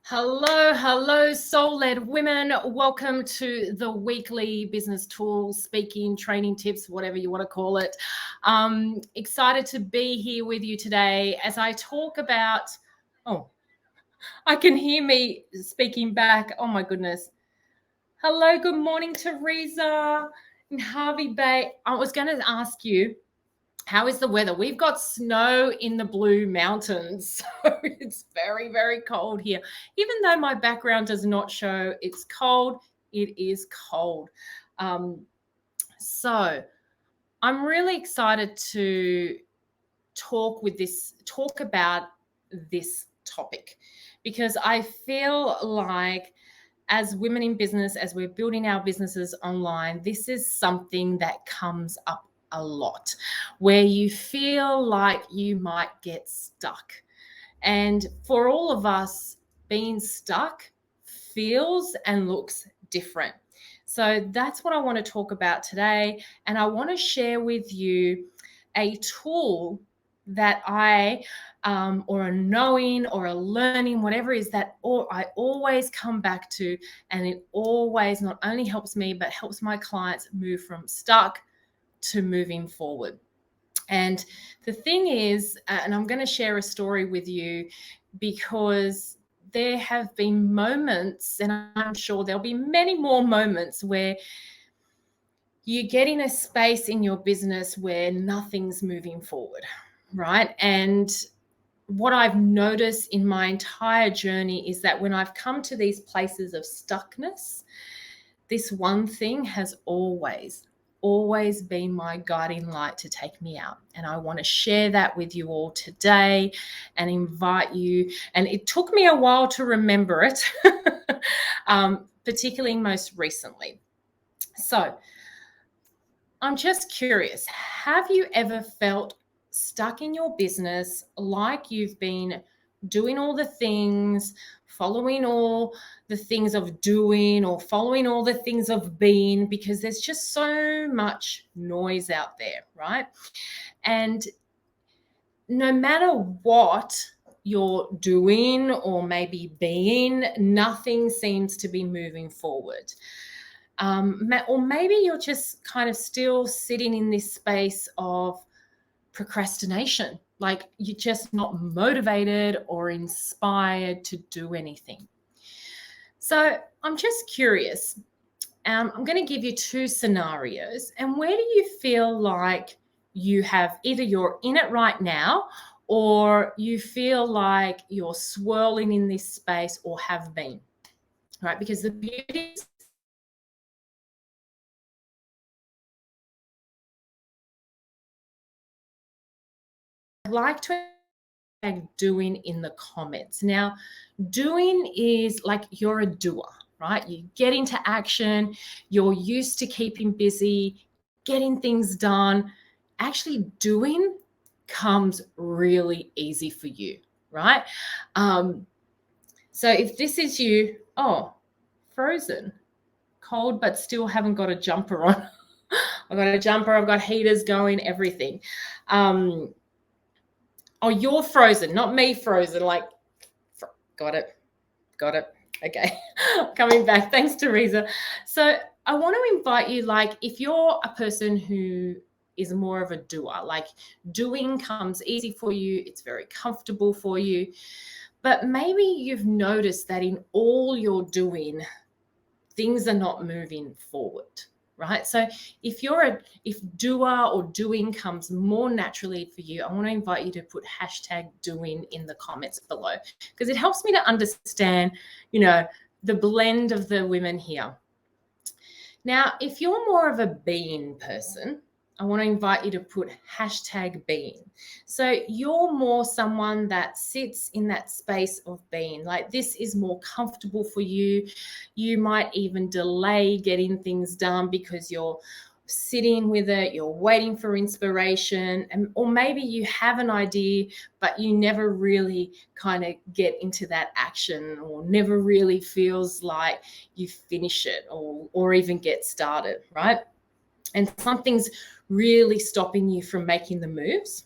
Hello, soul-led women. Welcome to the weekly business tools, speaking, training tips, whatever you want to call it. Excited to be here with you today as I talk about, I can hear me speaking back. Oh my goodness. Hello, good morning, Teresa in Harvey Bay. I was going to ask you, how is the weather? We've got snow in the Blue Mountains, so it's very, very cold here. Even though my background does not show it's cold, it is cold. So I'm really excited to talk about this topic, because I feel like as women in business, as we're building our businesses online, this is something that comes up a lot, where you feel like you might get stuck. And for all of us, being stuck feels and looks different. So that's what I want to talk about today. And I want to share with you a tool that I or a knowing or a learning, whatever it is, that I always come back to, and it always not only helps me but helps my clients move from stuck to moving forward. And the thing is, and I'm going to share a story with you, because there have been moments, and I'm sure there'll be many more moments, where you get in a space in your business where nothing's moving forward, right? And what I've noticed in my entire journey is that when I've come to these places of stuckness, this one thing has always been my guiding light to take me out. And I want to share that with you all today and invite you. And it took me a while to remember it, particularly most recently. So I'm just curious, have you ever felt stuck in your business, like you've been doing all the things, following all the things of doing, or following all the things of being, because there's just so much noise out there, right? And no matter what you're doing or maybe being, nothing seems to be moving forward. Or maybe you're just kind of still sitting in this space of procrastination, like you're just not motivated or inspired to do anything. So I'm just curious. I'm going to give you two scenarios. And where do you feel like you have, either you're in it right now, or you feel like you're swirling in this space or have been, right? Because the beauty is, I'd like to doing in the comments. Now, doing is like you're a doer, right? You get into action, you're used to keeping busy, getting things done. Actually doing comes really easy for you, right? So if this is you, frozen, cold, but still haven't got a jumper on. I've got a jumper, I've got heaters going, everything. You're frozen, not me frozen. Like, got it. Okay, coming back. Thanks, Teresa. So I want to invite you, like, if you're a person who is more of a doer, like doing comes easy for you, it's very comfortable for you, but maybe you've noticed that in all you're doing, things are not moving forward. Right? So if doer or doing comes more naturally for you, I want to invite you to put #doing in the comments below, because it helps me to understand, the blend of the women here. Now, if you're more of a being person, I want to invite you to put #being. So you're more someone that sits in that space of being, like this is more comfortable for you. You might even delay getting things done because you're sitting with it, you're waiting for inspiration, or maybe you have an idea, but you never really kind of get into that action, or never really feels like you finish it or even get started, right? And something's really stopping you from making the moves.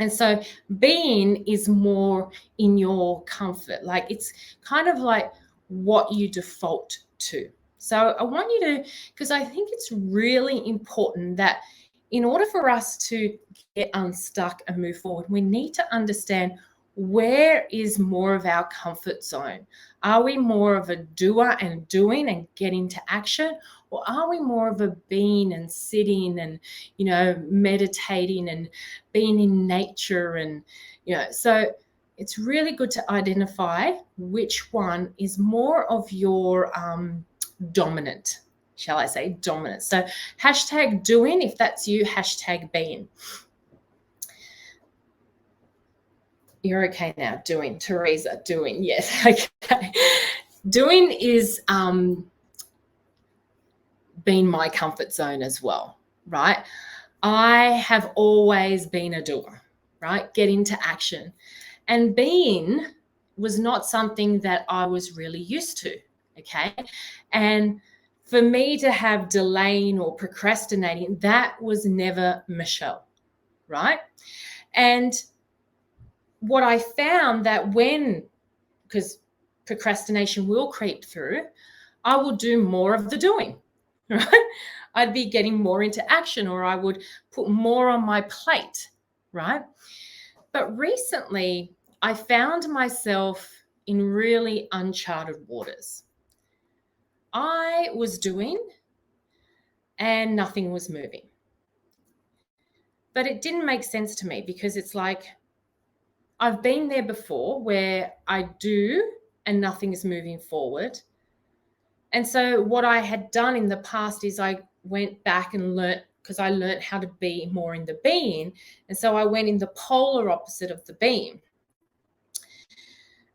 And so being is more in your comfort. Like it's kind of like what you default to. So I want you to, because I think it's really important that in order for us to get unstuck and move forward, we need to understand where is more of our comfort zone. Are we more of a doer and doing and get into action? Or are we more of a being and sitting and, meditating and being in nature? And, so it's really good to identify which one is more of your dominant, shall I say, dominant. So hashtag doing, if that's you, hashtag being. You're okay now, doing. Teresa, doing. Yes, okay. Doing is been my comfort zone as well, right? I have always been a doer, right? Get into action. And being was not something that I was really used to, okay? And for me to have delaying or procrastinating, that was never Michelle, right? And what I found that because procrastination will creep through, I will do more of the doing, right? I'd be getting more into action, or I would put more on my plate, right? But recently, I found myself in really uncharted waters. I was doing and nothing was moving. But it didn't make sense to me because it's like I've been there before where I do and nothing is moving forward. And so what I had done in the past is I went back and learnt, because I learnt how to be more in the being. And so I went in the polar opposite of the being.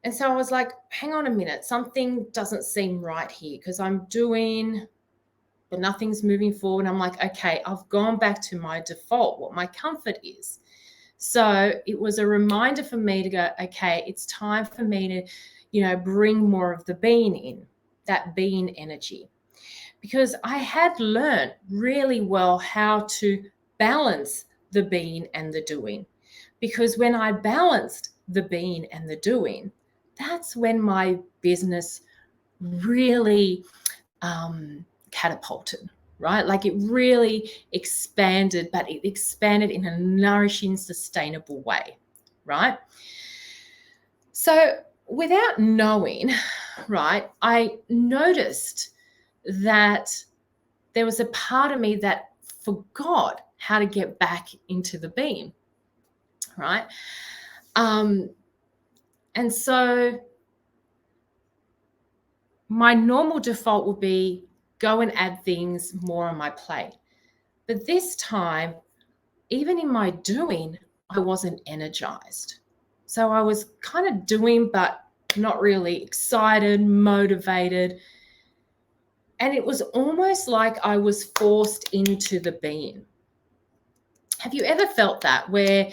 And so I was like, hang on a minute, something doesn't seem right here because I'm doing, but nothing's moving forward. I'm like, okay, I've gone back to my default, what my comfort is. So it was a reminder for me to go, okay, it's time for me to, bring more of the being in, that being energy. Because I had learned really well how to balance the being and the doing. Because when I balanced the being and the doing, that's when my business really catapulted, right? Like it really expanded, but it expanded in a nourishing, sustainable way, right? So without knowing, right, I noticed that there was a part of me that forgot how to get back into the beam, right? And so my normal default would be go and add things more on my plate. But this time, even in my doing, I wasn't energized. So I was kind of doing, but not really excited, motivated. And it was almost like I was forced into the being. Have you ever felt that, where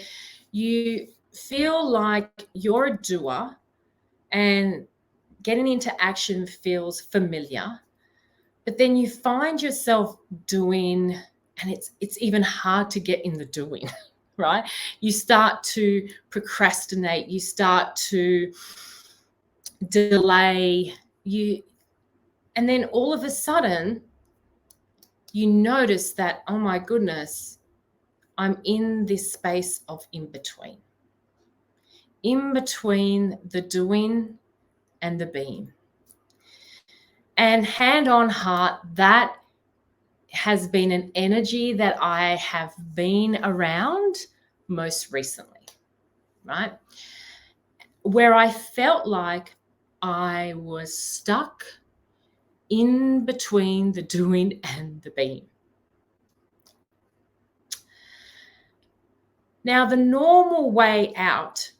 you feel like you're a doer and getting into action feels familiar, but then you find yourself doing and it's even hard to get in the doing, right? You start to procrastinate, you start to delay, and then all of a sudden you notice that, oh my goodness, I'm in this space of in between the doing and the being. And hand on heart, that has been an energy that I have been around most recently, right? Where I felt like I was stuck in between the doing and the being. Now, the normal way out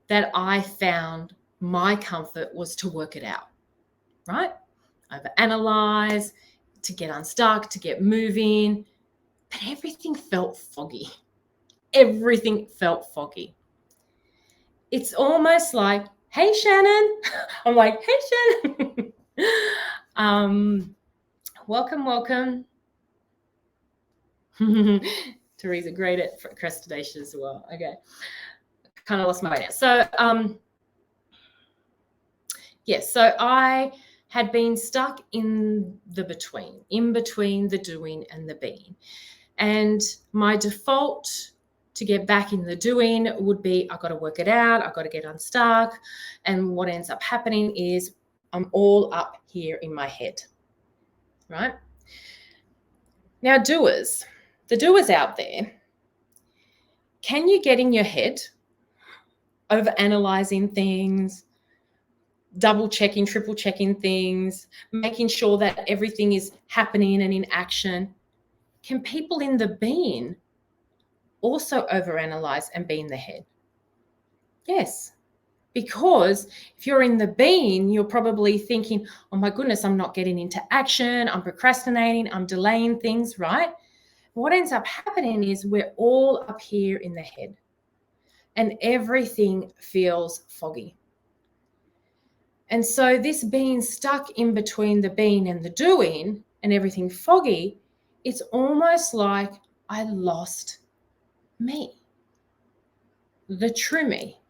that I found my comfort was to work it out, right? Overanalyze, to get unstuck, to get moving, but everything felt foggy. Everything felt foggy. It's almost like, hey, Shannon. I'm like, hey, Shannon. Welcome. Teresa, great at procrastination as well. Okay. Kind of lost my way now. So, yes, so I had been stuck in between the doing and the being. And my default to get back in the doing would be, I got to work it out. I got to get unstuck. And what ends up happening is I'm all up here in my head, right? Now, the doers out there, can you get in your head over analyzing things, double checking, triple checking things, making sure that everything is happening and in action? Can people in the being also overanalyze and be in the head? Yes, because if you're in the being, you're probably thinking, oh my goodness, I'm not getting into action, I'm procrastinating, I'm delaying things, right? What ends up happening is we're all up here in the head and everything feels foggy. And so this being stuck in between the being and the doing and everything foggy, it's almost like I lost me, the true me,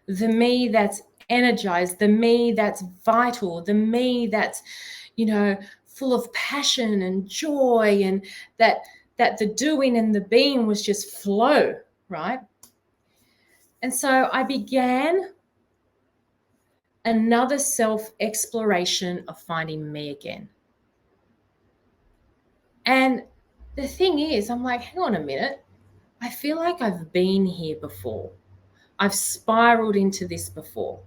the me that's energized, the me that's vital, the me that's, full of passion and joy, and that the doing and the being was just flow, right? And so I began another self-exploration of finding me again. And the thing is, I'm like, hang on a minute. I feel like I've been here before. I've spiraled into this before.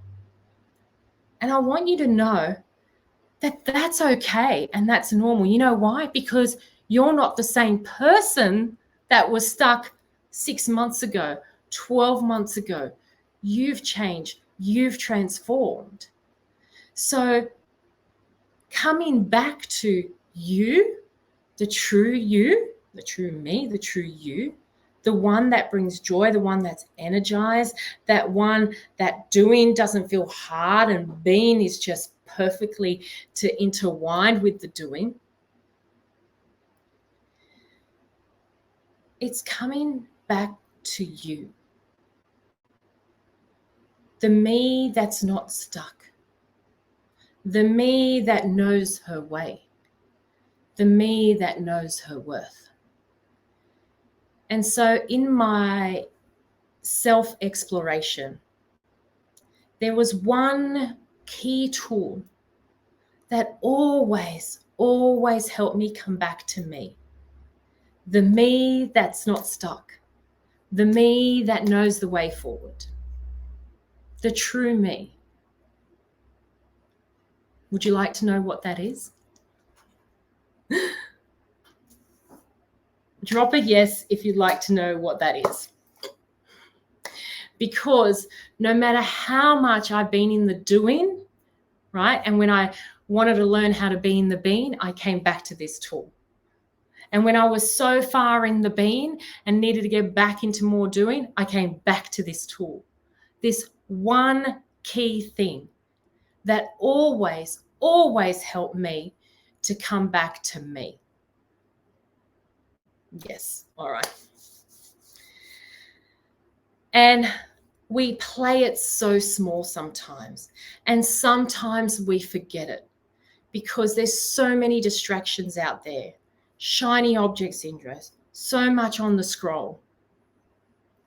And I want you to know that that's okay and that's normal. You know why? Because you're not the same person that was stuck 6 months ago, 12 months ago. You've changed. You've transformed. So coming back to you, the true me, the true you, the one that brings joy, the one that's energized, that one that doing doesn't feel hard and being is just perfectly intertwined with the doing. It's coming back to you. The me that's not stuck. The me that knows her way. The me that knows her worth. And so in my self-exploration, there was one key tool that always helped me come back to me. The me that's not stuck. The me that knows the way forward. The true me. Would you like to know what that is? Drop a yes if you'd like to know what that is. Because no matter how much I've been in the doing, right? And when I wanted to learn how to be in the being, I came back to this tool. And when I was so far in the being and needed to get back into more doing, I came back to this tool. This one key thing that always helped me to come back to me. Yes, all right. And we play it so small sometimes, and sometimes we forget it because there's so many distractions out there, shiny objects interest, so much on the scroll.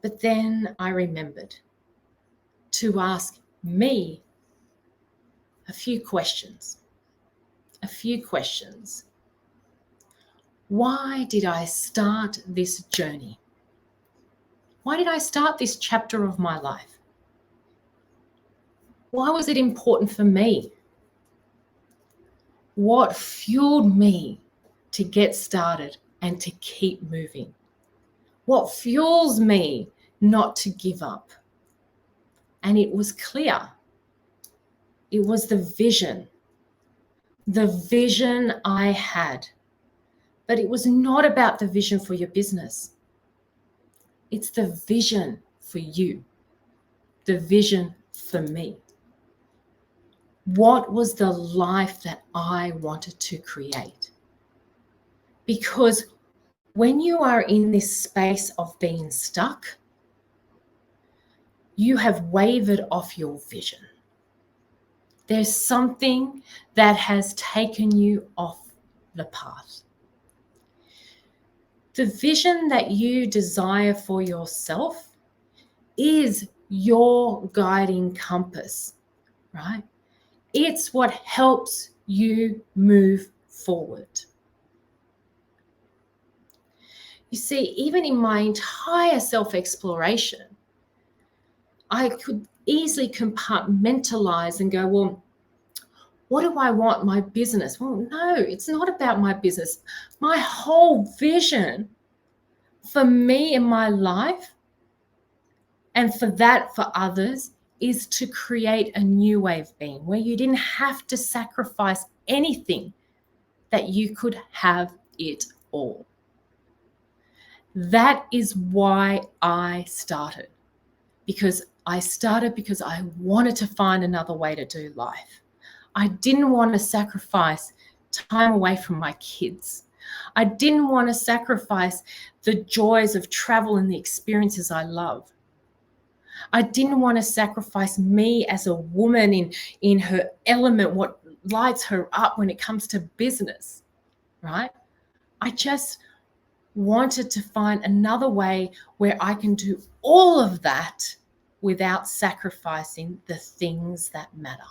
But then I remembered to ask me a few questions. Why did I start this journey? Why did I start this chapter of my life? Why was it important for me? What fueled me to get started and to keep moving? What fuels me not to give up? And it was clear. It was the vision I had. But it was not about the vision for your business. It's the vision for you, the vision for me. What was the life that I wanted to create? Because When you are in this space of being stuck, you have wavered off your vision. There's something that has taken you off the path. The vision that you desire for yourself is your guiding compass, right? It's what helps you move forward. You see, even in my entire self-exploration, I could easily compartmentalize and go, well, what do I want my business? Well, no, it's not about my business. My whole vision for me in my life, and for that for others, is to create a new way of being where you didn't have to sacrifice anything, that you could have it all. That is why I started. Because I wanted to find another way to do life. I didn't want to sacrifice time away from my kids. I didn't want to sacrifice the joys of travel and the experiences I love. I didn't want to sacrifice me as a woman in her element, what lights her up when it comes to business, right? I just wanted to find another way where I can do all of that without sacrificing the things that matter.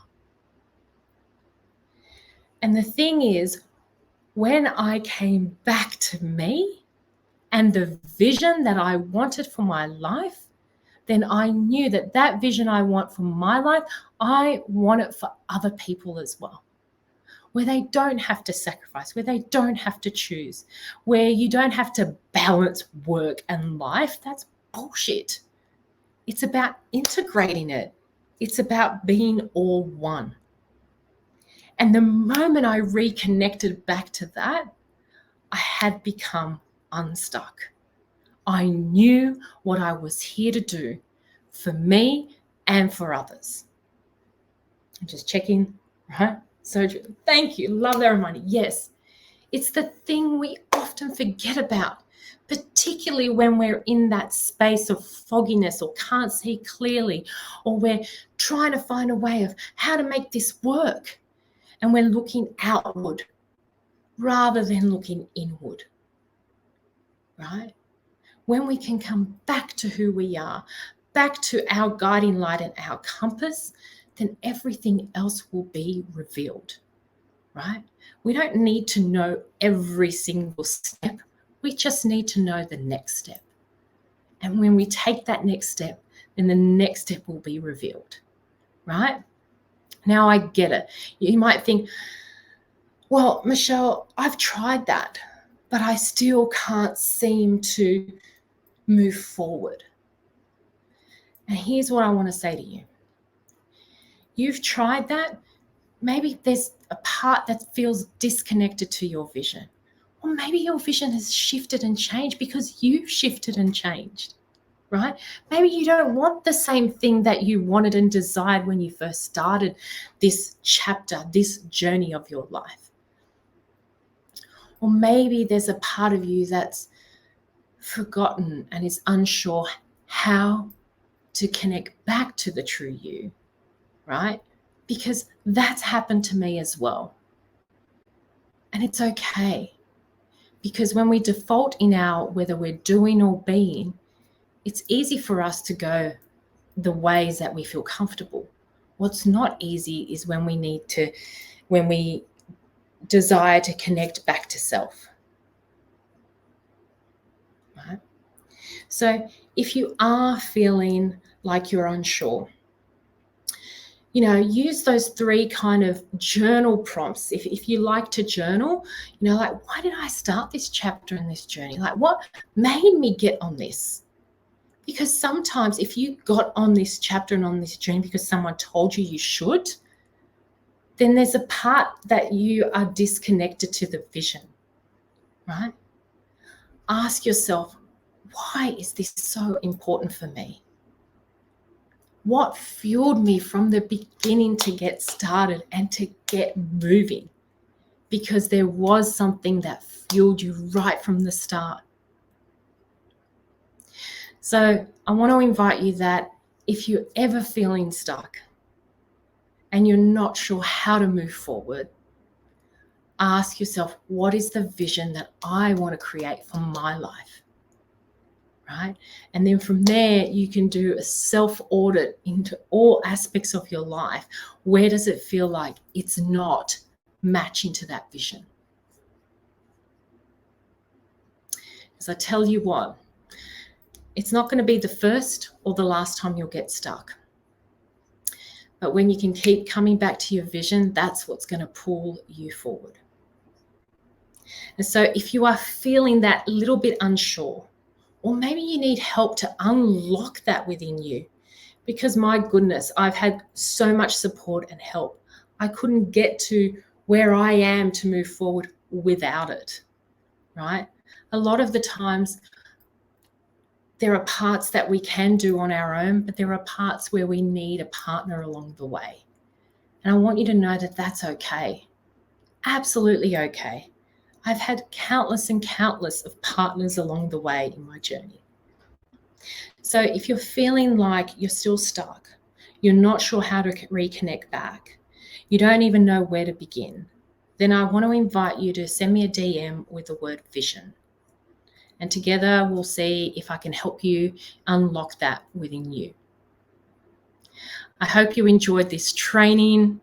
And the thing is, when I came back to me and the vision that I wanted for my life, then I knew that that vision I want for my life, I want it for other people as well. Where they don't have to sacrifice, where they don't have to choose, where you don't have to balance work and life. That's bullshit. It's about integrating it. It's about being all one. And the moment I reconnected back to that, I had become unstuck. I knew what I was here to do for me and for others. I'm just checking, right? So thank you. Love that reminder. Yes, it's the thing we often forget about, particularly when we're in that space of fogginess or can't see clearly, or we're trying to find a way of how to make this work. And we're looking outward rather than looking inward, right? When we can come back to who we are, back to our guiding light and our compass, then everything else will be revealed, right? We don't need to know every single step. We just need to know the next step. And when we take that next step, then the next step will be revealed, right? Now I get it. You might think, well, Michelle, I've tried that, but I still can't seem to move forward. And here's what I want to say to you. You've tried that. Maybe there's a part that feels disconnected to your vision. Or maybe your vision has shifted and changed because you've shifted and changed, right? Maybe you don't want the same thing that you wanted and desired when you first started this chapter, this journey of your life. Or maybe there's a part of you that's forgotten and is unsure how to connect back to the true you, right? Because that's happened to me as well. And it's okay. Because when we default in our, whether we're doing or being, it's easy for us to go the ways that we feel comfortable. What's not easy is when we desire to connect back to self. Right? So if you are feeling like you're unsure, use those 3 kind of journal prompts. If you like to journal, like, why did I start this chapter in this journey? Like, what made me get on this? Because sometimes if you got on this chapter and on this journey because someone told you should, then there's a part that you are disconnected to the vision, right? Ask yourself, why is this so important for me? What fueled me from the beginning to get started and to get moving? Because there was something that fueled you right from the start. So I want to invite you that if you're ever feeling stuck and you're not sure how to move forward, ask yourself, what is the vision that I want to create for my life? Right? And then from there, you can do a self-audit into all aspects of your life. Where does it feel like it's not matching to that vision? Because I tell you what, it's not going to be the first or the last time you'll get stuck. But when you can keep coming back to your vision, that's what's going to pull you forward. And so if you are feeling that little bit unsure, or maybe you need help to unlock that within you, because my goodness, I've had so much support and help. I couldn't get to where I am to move forward without it, right? A lot of the times, there are parts that we can do on our own, but there are parts where we need a partner along the way. And I want you to know that that's okay. Absolutely okay. I've had countless and countless of partners along the way in my journey. So if you're feeling like you're still stuck, you're not sure how to reconnect back, you don't even know where to begin, then I want to invite you to send me a DM with the word vision. And together we'll see if I can help you unlock that within you. I hope you enjoyed this training,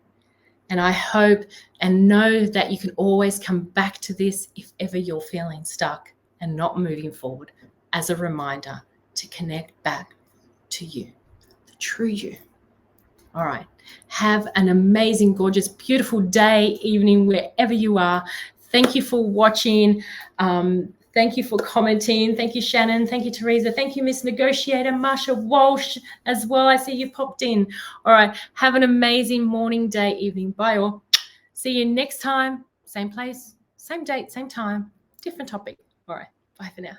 and I hope and know that you can always come back to this if ever you're feeling stuck and not moving forward, as a reminder to connect back to you, the true you. All right. Have an amazing, gorgeous, beautiful day, evening, wherever you are. Thank you for watching. Thank you for commenting. Thank you, Shannon. Thank you, Teresa. Thank you, Miss Negotiator, Marsha Walsh as well. I see you popped in. All right. Have an amazing morning, day, evening. Bye all. See you next time. Same place, same date, same time, different topic. All right. Bye for now.